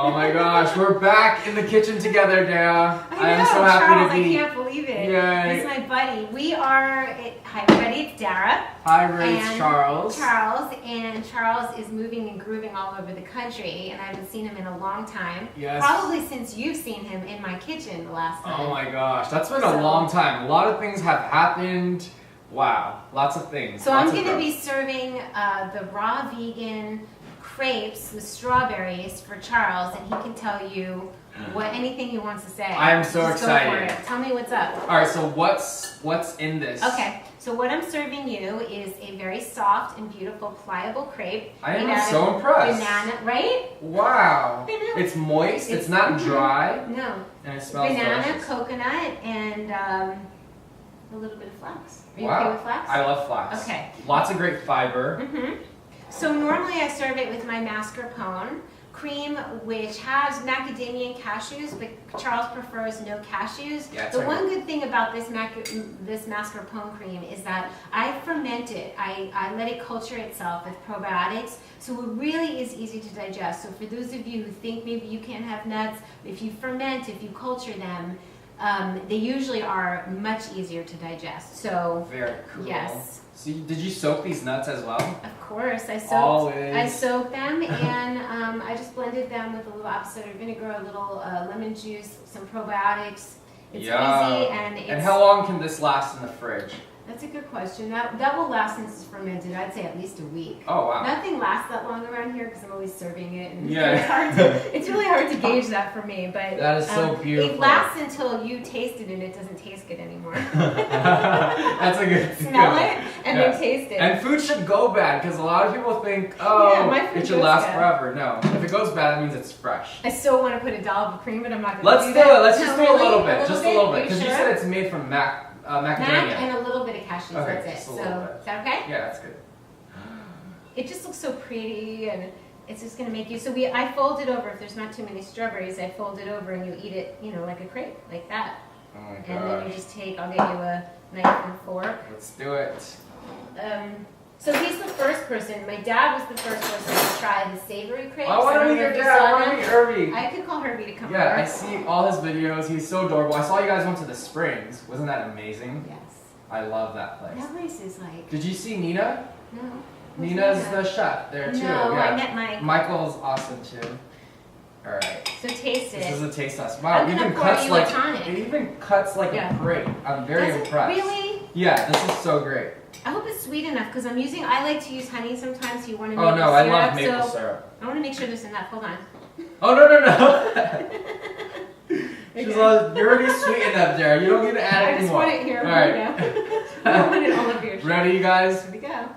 Oh my gosh, we're back in the kitchen together, Dara. I am so happy Charles, to be. I can't believe it. Yay. He's my buddy. Hi everybody, it's Dara. Hi, Ray, it's and Charles. Charles is moving and grooving all over the country, and I haven't seen him in a long time. Yes. Probably since you've seen him in my kitchen the last time. Oh my gosh, that's been a long time. A lot of things have happened. Wow, lots of things. So I'm going to be serving the raw vegan crepes with strawberries for Charles, and he can tell you anything he wants to say. I am so Just excited. Go for it. Tell me what's up. All right, so what's in this? Okay, so what I'm serving you is a very soft and beautiful pliable crepe. I am so impressed. Banana, right? Wow. I know. It's moist. It's not dry. No. And it smells Banana, delicious. coconut, and a little bit of flax. Are you Wow. okay with flax? I love flax. Okay. Lots of great fiber. So normally I serve it with my mascarpone cream, which has macadamia and cashews, but Charles prefers no cashews. Yeah, The one good thing about this mascarpone cream is that I ferment it. I let it culture itself with probiotics, so it really is easy to digest. So for those of you who think maybe you can't have nuts, if you ferment, if you culture them, they usually are much easier to digest. So Very cool. yes. So did you soak these nuts as well? Of course, I Always. soaked them, and I just blended them with a little apple cider vinegar, a little lemon juice, some probiotics. It's easy, and it's... And how long can this last in the fridge? That's a good question. That will last since it's fermented. I'd say at least a week. Oh wow. Nothing lasts that long around here because I'm always serving it, and Yeah. it's really hard to gauge that for me. But that is so beautiful. It lasts until you taste it, and it doesn't taste good anymore. That's a good Smell it and then taste it. And food should go bad because a lot of people think, oh, my food it should goes last bad. forever. No, if it goes bad, it means it's fresh. I still want to put a dollop of cream, but I'm not going Let's to do it. Let's No, just do really? a little bit. Just a little bit. Are you Because you sure? said it's made from macadamia. Mac and a little bit of cashews, Okay, that's it. just a So, little bit. is that okay? Yeah, that's good. It just looks so pretty, and it's just gonna make you, I fold it over, if there's not too many strawberries, I fold it over and you eat it, like a crepe, like that. Oh my And then you gosh. just I'll get you a knife and fork. Let's do it. So he's the first person, my dad was the first person to try the savory crepes. I want to don't meet know your if you dad. saw I want to them. meet Irby. I could call Herbie to come over. Yeah, I see all his videos. He's so adorable. I saw you guys went to the Springs. Wasn't that amazing? Yes. I love that place. That place is like, Did you see Nina? no. Who's Nina's Nina? the chef there too. No, yeah. I met Mike. Michael's awesome too. All right. So taste it. This is a taste test. Wow, I'm it gonna even pour cuts you a like tonic. it even cuts like Yeah. a crepe. I'm very Does it impressed. Really? Yeah, this is so great. I hope it's sweet enough because I like to use honey sometimes. You want to Oh make no, I love maple so syrup. I want to make sure there's enough. Hold on. Oh no. She's all, you're already sweet enough there. You don't need to add I it just anymore. want it here. All right. I don't want it all over your shirt. Ready, you guys? Here we go.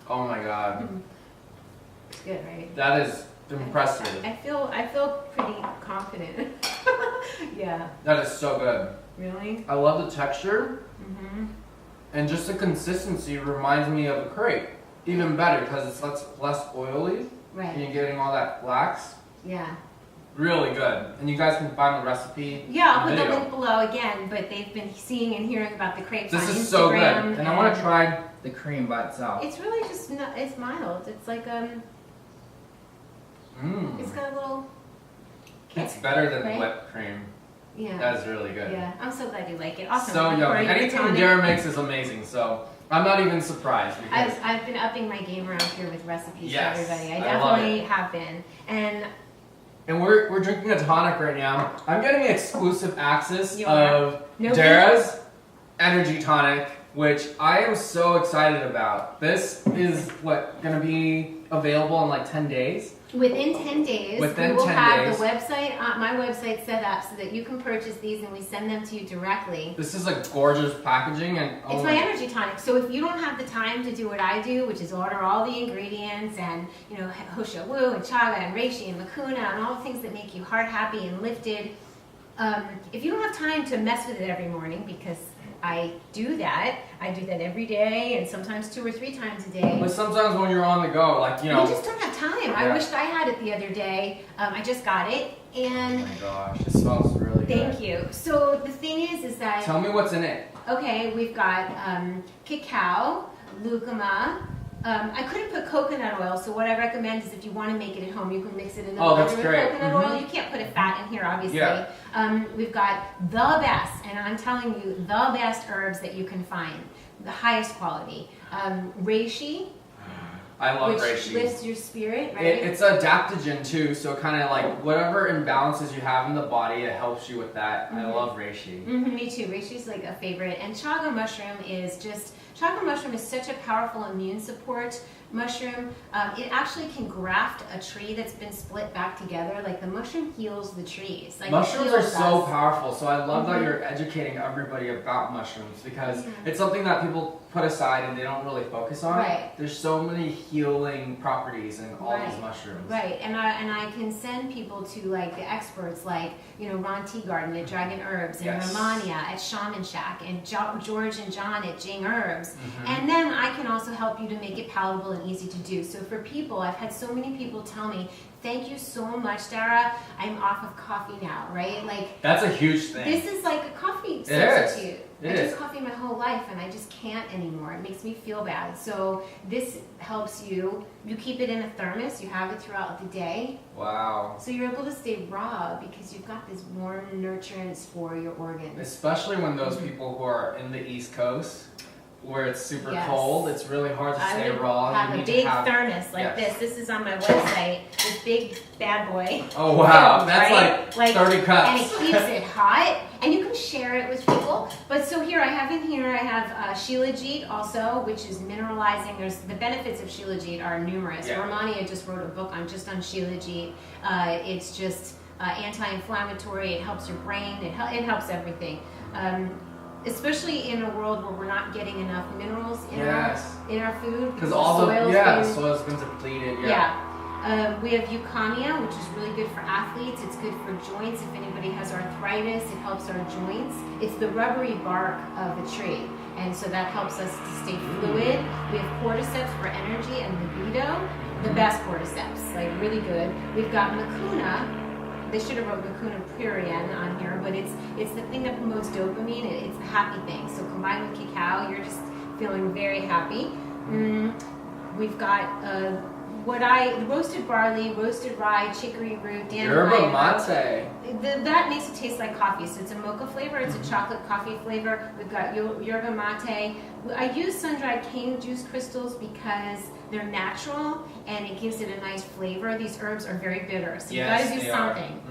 Oh my god. It's good, right? That is impressive. I feel pretty confident. Yeah. That is so good. Really? I love the texture. Mhm. And just the consistency reminds me of a crepe. Even better because it's less oily. And Right. you're getting all that flax. Yeah. Really good. And you guys can find the recipe. Yeah, I'll put the video. link below again. But they've been seeing and hearing about the crepes This on is so good. Instagram, And I want to try the cream by itself. It's really just it's mild. It's like it's got a little. It's better than right? whipped cream. Yeah. That is really good. Yeah, I'm so glad you like it. Awesome. So Pour yummy. you Anything tonic. Dara makes is amazing. So I'm not even surprised. Because I've been upping my game around here with recipes Yes, for everybody. I love Definitely it. have been. And we're drinking a tonic right now. I'm getting exclusive access You are? of No Dara's energy tonic, which I am so excited about. This is going to be available in like 10 days. within 10 days, Within we will 10 have days. the website, my website set up so that you can purchase these and we send them to you directly. This is like gorgeous packaging and It's my energy tonic. So if you don't have the time to do what I do, which is order all the ingredients and, Hosha Wu and Chaga and Reishi and Makuna and all the things that make you heart happy and lifted, if you don't have time to mess with it every morning, because I do that every day and sometimes 2 or 3 times a day. But sometimes when you're on the go, We just don't have time. Yeah. I wished I had it the other day. I just got it, Oh and my gosh, it smells really good. thank you. So the thing is that Tell me what's in it. okay, we've got cacao, lucuma, I couldn't put coconut oil, so what I recommend is if you want to make it at home, you can mix it in the Oh, that's with great. coconut oil. You can't put a fat in here, obviously. Yeah. We've got the best, and I'm telling you, the best herbs that you can find, the highest quality. Reishi, I love which reishi. lifts your spirit, right? It's adaptogen too, so kind of like whatever imbalances you have in the body, it helps you with that. I love reishi. Me too. Reishi is like a favorite, and chaga mushroom is such a powerful immune support mushroom. It actually can graft a tree that's been split back together. Like the mushroom heals the trees. Like Mushrooms are so powerful, so I love that you're educating everybody about mushrooms because it's something that people put aside and they don't really focus on. Right. There's so many healing properties in all these mushrooms. Right, and I can send people to like the experts, like Ron Teagarden at Dragon Herbs, and Romania at Shaman Shack, and George and John at Jing Herbs, and then I can also help you to make it palatable and easy to do. So for people, I've had so many people tell me, "Thank you so much, Dara. I'm off of coffee now," right? Like that's a huge thing. This is like a coffee substitute. I is. drink coffee my whole life and I just can't anymore. It makes me feel bad. So this helps you. You keep it in a thermos. You have it throughout the day. Wow. So you're able to stay raw because you've got this warm nurturance for your organs. Especially when those people who are in the East Coast, where it's super cold, it's really hard to stay raw. Have a big thermos like this. This is on my website. This big bad boy. Oh wow, that's right? like 30 cups. And it keeps it hot, and you can share it with people. But so here I have Shilajit also, which is mineralizing. There's the benefits of Shilajit are numerous. Romania just wrote a book on Shilajit. It's just anti-inflammatory. It helps your brain. It helps everything. Especially in a world where we're not getting enough minerals in our food because all the soil's been depleted. We have euconia, which is really good for athletes. It's good for joints. If anybody has arthritis, it helps our joints. It's the rubbery bark of a tree, and so that helps us to stay fluid. We have cordyceps for energy and libido, the best cordyceps, like really good. We've got mucuna. They should have wrote mucuna pruriens on here, but it's the thing that promotes dopamine. It's the happy thing. So combined with cacao, you're just feeling very happy. We've got roasted barley, roasted rye, chicory root, dandelion. Yerba mate. That makes it taste like coffee. So it's a mocha flavor. It's a chocolate coffee flavor. We've got yerba mate. I use sun-dried cane juice crystals because they're natural and it gives it a nice flavor. These herbs are very bitter, so you got to do something.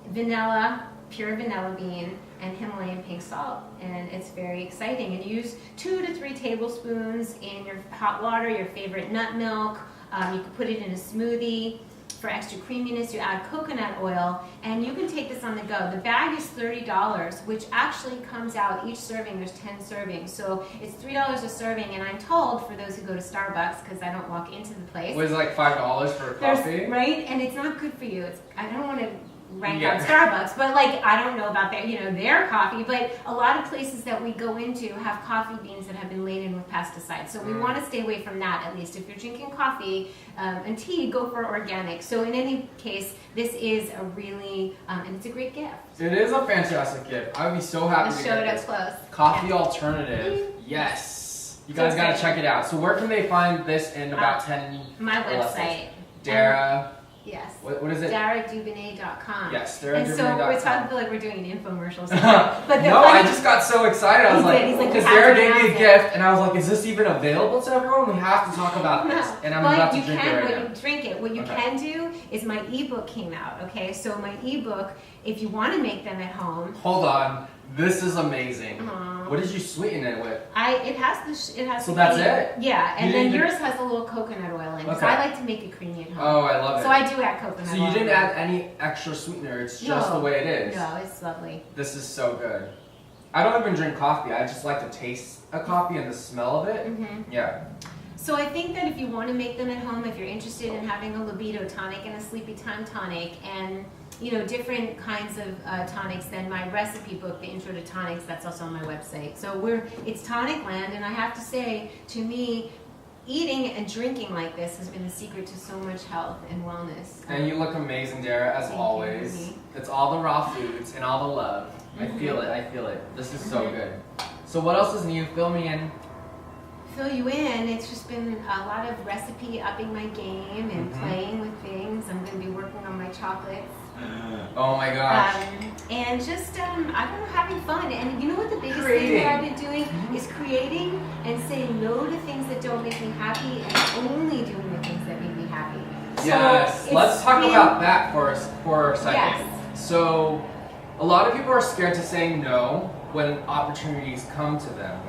Vanilla, pure vanilla bean, and Himalayan pink salt, and it's very exciting. And you use 2 to 3 tablespoons in your hot water, your favorite nut milk. You can put it in a smoothie. For extra creaminess, you add coconut oil, and you can take this on the go. The bag is $30, which actually comes out, each serving, there's 10 servings. So it's $3 a serving, and I'm told, for those who go to Starbucks, because I don't walk into the place. Was it like $5 for a coffee? Right? And it's not good for you. I don't want to rank out Starbucks, but like I don't know about their coffee, but a lot of places that we go into have coffee beans that have been laden with pesticides, so we want to stay away from that. At least if you're drinking coffee and tea, go for organic. So in any case, this is a really and it's a great gift. It is a fantastic gift. I would be so happy Let's to show get it this. up close. Coffee alternative. Yes. You guys gotta check it out. So where can they find this in about 10 my website. Dara. Yes. What is it? DaraDubinet.com. Yes, DaraDubinet.com. And so we're talking, feel like we're doing an infomercial. But no, I just got so excited. I was like, because Dara gave me a gift, and I was like, is this even available to everyone? We have to talk about this. And I'm about to drink it right now. You drink it. What you can do is my ebook came out. Okay, so my ebook, if you want to make them at home. Hold on. This is amazing. What did you sweeten it with? It has So that's it? Yeah, and then yours has a little coconut oil in. So I like to make it creamy at home. Oh, I love it. So I do add coconut oil. So you didn't add any extra sweetener. It's just the way it is. No, it's lovely. This is so good. I don't even drink coffee. I just like to taste a coffee and the smell of it. Yeah. So I think that if you want to make them at home, if you're interested in having a libido tonic and a sleepy time tonic, and different kinds of tonics, then my recipe book, The Intro to Tonics, that's also on my website. So it's tonic land, and I have to say, to me, eating and drinking like this has been the secret to so much health and wellness. And you look amazing, Dara, as always. It's all the raw foods and all the love. I feel it. This is so good. So what else is new? Fill me in. fill you in, it's just been a lot of recipe upping my game and playing with things. I'm going to be working on my chocolates. Oh my gosh. And just, I don't know, having fun. And you know what the biggest thing that I've been doing is creating and saying no to things that don't make me happy and only doing the things that make me happy. Yes, So let's talk about that for a second. Yes. So, a lot of people are scared to say no when opportunities come to them.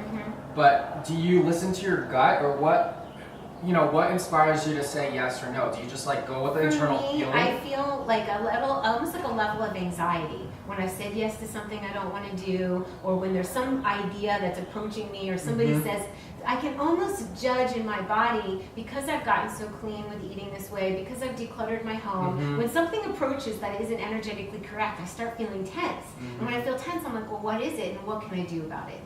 But do you listen to your gut, or what inspires you to say yes or no? Do you just like go with the internal feeling? I feel like almost like a level of anxiety when I've said yes to something I don't want to do, or when there's some idea that's approaching me, or somebody says, I can almost judge in my body, because I've gotten so clean with eating this way, because I've decluttered my home. When something approaches that isn't energetically correct, I start feeling tense. And when I feel tense, I'm like, well, what is it, and what can I do about it?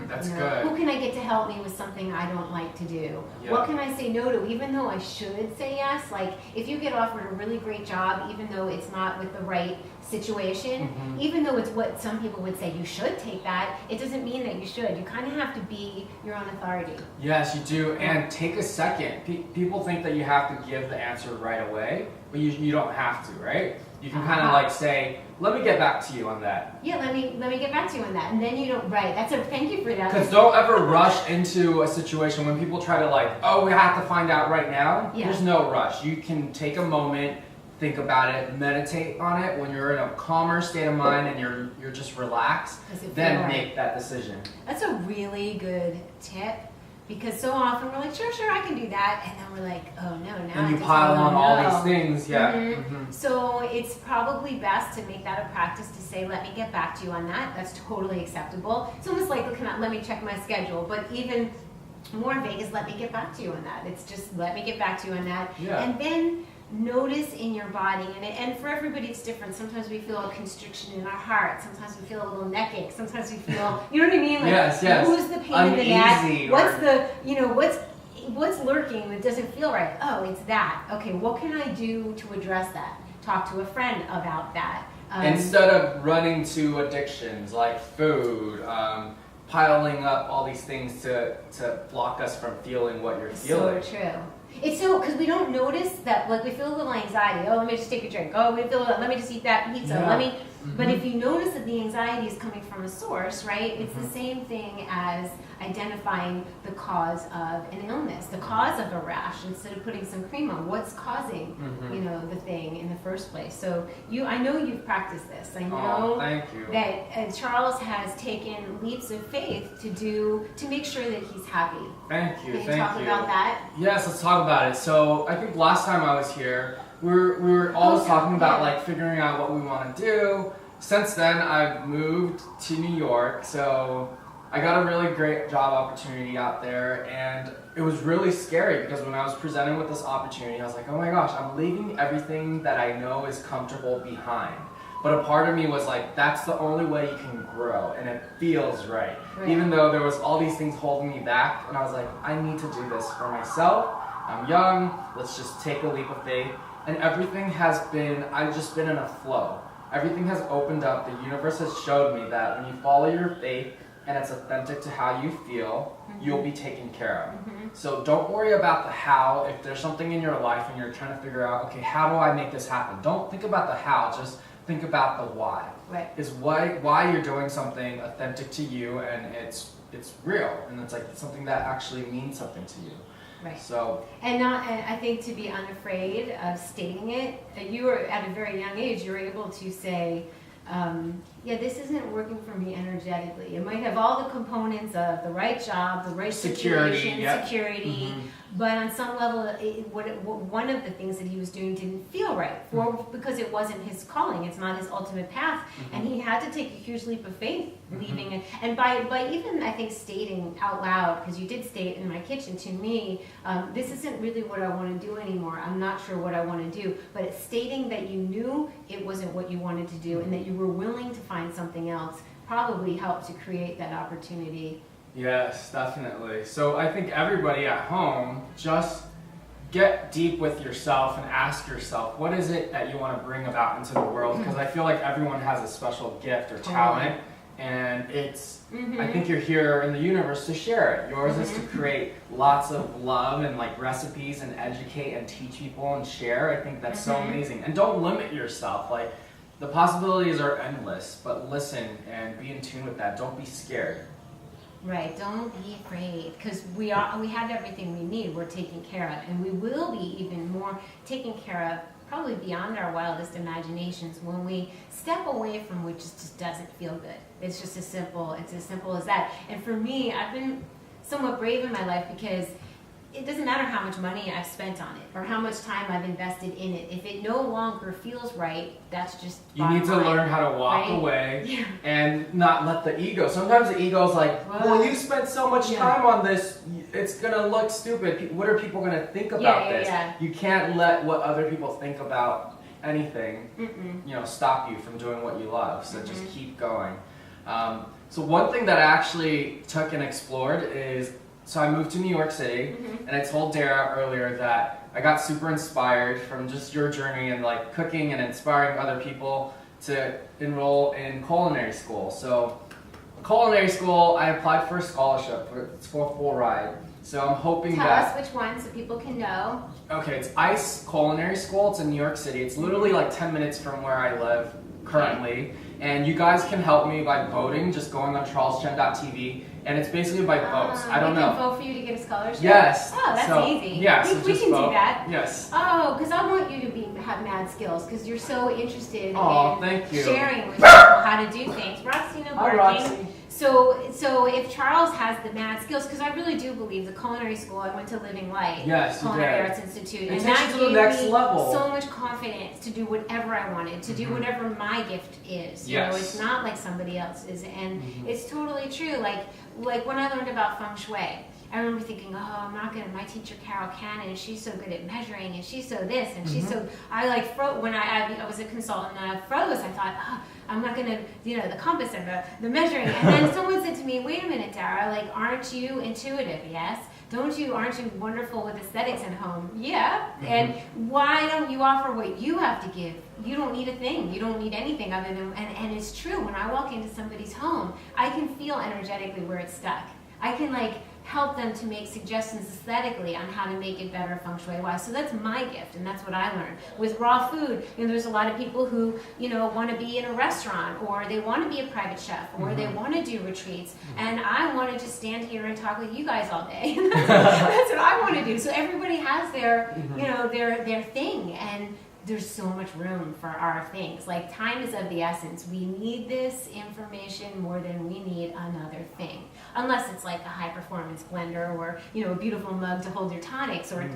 That's good. Who can I get to help me with something I don't like to do? Yeah. What can I say no to, even though I should say yes? Like, if you get offered a really great job, even though it's not with the right situation, even though it's what some people would say, you should take that, it doesn't mean that you should. You kind of have to be your own authority. Yes, you do. And take a second. People think that you have to give the answer right away, but you don't have to, right? You can kind of like say, let me get back to you on that. Yeah, let me get back to you on that. And then you don't, right, thank you for that. Because don't ever rush into a situation when people try to like, oh, we have to find out right now. Yeah. There's no rush. You can take a moment, think about it, meditate on it. When you're in a calmer state of mind and you're just relaxed, then make that decision. That's a really good tip. Because so often we're like, sure, I can do that. And then we're like, oh no, now and you pile on all these things, yeah. So it's probably best to make that a practice to say, let me get back to you on that. That's totally acceptable. It's almost like, let me check my schedule. But even more vague is, let me get back to you on that. It's just, let me get back to you on that. Yeah. And then notice in your body, and for everybody it's different. Sometimes we feel a constriction in our heart. Sometimes we feel a little neck ache. Sometimes we feel, you know what I mean? Like, yes. who's the pain in the neck? What's lurking that doesn't feel right? Oh, it's that. Okay, what can I do to address that? Talk to a friend about that. Instead of running to addictions like food, piling up all these things to block us from feeling what you're feeling. So true. It's so, because we don't notice that, like, we feel a little anxiety. Oh, let me just take a drink. Oh, let me just eat that pizza. Yeah. But if you notice that the anxiety is coming from a source, right, it's the same thing as identifying the cause of an illness, the cause of a rash, instead of putting some cream on. What's causing, the thing in the first place? So I know you've practiced this. I know thank you. that Charles has taken leaps of faith to make sure that he's happy. Thank you. Can you talk about that? Yes, let's talk about it. So I think last time I was here, we were always talking about like figuring out what we want to do. Since then, I've moved to New York, so I got a really great job opportunity out there, and it was really scary because when I was presented with this opportunity, I was like, oh my gosh, I'm leaving everything that I know is comfortable behind. But a part of me was like, that's the only way you can grow, and it feels right. Even though there was all these things holding me back, and I was like, I need to do this for myself. I'm young, let's just take a leap of faith. And everything has been, I've just been in a flow. Everything has opened up. The universe has showed me that when you follow your faith and it's authentic to how you feel, you'll be taken care of. So don't worry about the how. If there's something in your life and you're trying to figure out, okay, how do I make this happen? Don't think about the how, just think about the why. Right. Is why you're doing something authentic to you, and it's real, and it's like something that actually means something to you. Right. So. And I think to be unafraid of stating it. You were at a very young age. You were able to say, yeah, this isn't working for me energetically. It might have all the components of the right job, the right situation, security, but on some level, one of the things that he was doing didn't feel right because it wasn't his calling. It's not his ultimate path, and he had to take a huge leap of faith, leaving it. And by even, I think, stating out loud, because you did state in my kitchen to me, this isn't really what I want to do anymore. I'm not sure what I want to do. But it's stating that you knew it wasn't what you wanted to do, and that you were willing to find something else probably helped to create that opportunity. Yes, definitely. So I think everybody at home, just get deep with yourself and ask yourself, what is it that you want to bring about into the world? Because I feel like everyone has a special gift or talent, And it's, I think you're here in the universe to share it. Yours is to create lots of love and like recipes and educate and teach people and share. I think that's so amazing. And don't limit yourself. Like, the possibilities are endless, but listen and be in tune with that. Don't be scared. Right, don't be afraid, because we have everything we need. We're taken care of, and we will be even more taken care of, probably beyond our wildest imaginations, when we step away from what just doesn't feel good. It's just as simple as that. And for me, I've been somewhat brave in my life, because it doesn't matter how much money I've spent on it or how much time I've invested in it. If it no longer feels right, that's just you need to learn how to walk away and not let the ego. Sometimes the ego is like, well, you spent so much time on this, it's gonna look stupid. What are people gonna think about this? You can't let what other people think about anything, stop you from doing what you love. So just keep going. So one thing that I actually took and explored is, so I moved to New York City, and I told Dara earlier that I got super inspired from just your journey and like cooking and inspiring other people to enroll in culinary school. So culinary school, I applied for a scholarship. It's for a full ride. So I'm hoping Tell us which one so people can know. Okay, it's ICE Culinary School. It's in New York City. It's literally like 10 minutes from where I live currently. And you guys can help me by voting, just going on charleschen.tv. And it's basically by votes. I don't know. We can vote for you to get a scholarship? Yes. Oh, that's easy. Yeah, so we can vote. Do that. Yes. Oh, because I want you to have mad skills, because you're so interested in thank you. sharing with people how to do things. Roxina Hi, Roxy. So if Charles has the mad skills, because I really do believe the culinary school, I went to Living Light, Culinary Arts Institute, and that gave me so much confidence to do whatever I wanted, to do whatever my gift is. You know, it's not like somebody else's, and it's totally true. Like when I learned about feng shui, I remember thinking, oh, I'm not gonna. My teacher Carol Cannon, she's so good at measuring, and she's so this, and she's so. I like when I was a consultant and I froze. I thought, oh, I'm not gonna, the compass and the measuring. And then someone said to me, wait a minute, Dara, like, aren't you intuitive? Yes. Aren't you wonderful with aesthetics at home? Yeah. And why don't you offer what you have to give? You don't need a thing. You don't need anything other than, and it's true, when I walk into somebody's home, I can feel energetically where it's stuck. I can help them to make suggestions aesthetically on how to make it better feng shui wise. So that's my gift, and that's what I learned. With raw food, there's a lot of people who, want to be in a restaurant, or they want to be a private chef, or they want to do retreats, and I want to just stand here and talk with you guys all day. That's what I want to do. So everybody has their, their thing, and there's so much room for our things. Like, time is of the essence. We need this information more than we need another thing. Unless it's like a high performance blender, or, a beautiful mug to hold your tonics, or,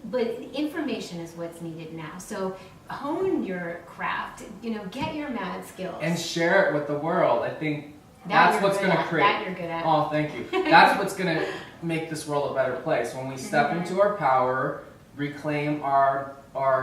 but information is what's needed now. So hone your craft, get your mad skills. And share it with the world. I think that's what's going to create. That you're good at. Oh, thank you. That's what's going to make this world a better place. When we step into our power, reclaim our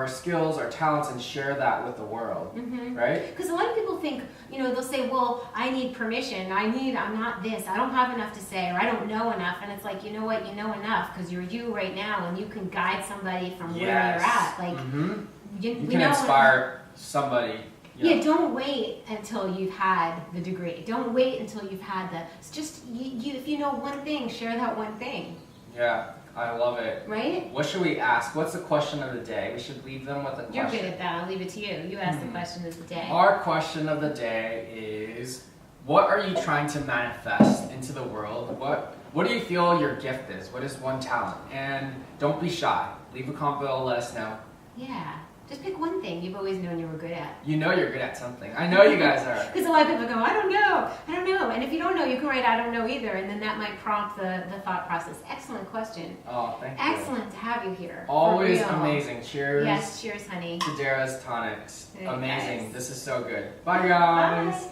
skills, our talents, and share that with the world, right? Because a lot of people think, they'll say, well, I need permission, I'm not this, I don't have enough to say, or I don't know enough. And it's like, you know what, you know enough, because you're you right now, and you can guide somebody from where you're at. Like, you can inspire somebody. Yeah, don't wait until you've had the degree. Don't wait until you've had just if you know one thing, share that one thing. Yeah. I love it. Right? What should we ask? What's the question of the day? We should leave them with a question. You're good at that. I'll leave it to you. You ask the question of the day. Our question of the day is, what are you trying to manifest into the world? What do you feel your gift is? What is one talent? And don't be shy. Leave a comment below, let us know. Yeah. Just pick one thing you've always known you were good at. You know you're good at something. I know you guys are. Because a lot of people go, I don't know. And if you don't know, you can write, I don't know either. And then that might prompt the thought process. Excellent question. Oh, thank you. Excellent to have you here. Always amazing. Cheers. Yes, cheers, honey. To Dara's Tonics. Very amazing. nice. This is so good. Bye, guys. Bye.